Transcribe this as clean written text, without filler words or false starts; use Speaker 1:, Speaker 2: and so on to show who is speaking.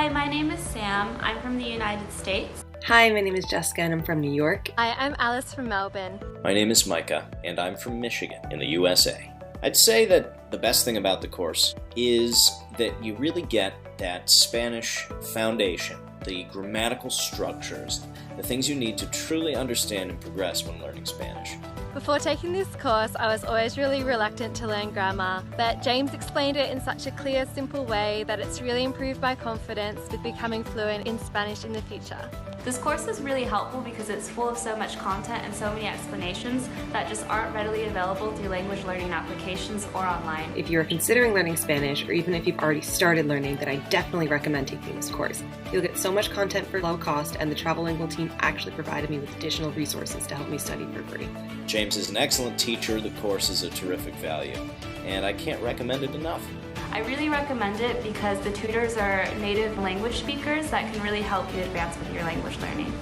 Speaker 1: Hi, my name is Sam. I'm from the United States.
Speaker 2: Hi, my name is Jessica and I'm from New York.
Speaker 3: Hi, I'm Alice from Melbourne.
Speaker 4: My name is Micah and I'm from Michigan in the USA. I'd say that the best thing about the course is that you really get that Spanish foundation, the grammatical structures, the things you need to truly understand and progress when learning Spanish.
Speaker 3: Before taking this course, I was always really reluctant to learn grammar, but James explained it in such a clear, simple way that it's really improved my confidence with becoming fluent in Spanish in the future.
Speaker 1: This course is really helpful because it's full of so much content and so many explanations that just aren't readily available through language learning applications or online.
Speaker 2: If you're considering learning Spanish, or even if you've already started learning, then I definitely recommend taking this course. You'll get so much content for low cost, and the Travel-Lingual team actually provided me with additional resources to help me study for free.
Speaker 4: James is an excellent teacher, the course is a terrific value, and I can't recommend it enough.
Speaker 1: I really recommend it because the tutors are native language speakers that can really help you advance with your language learning.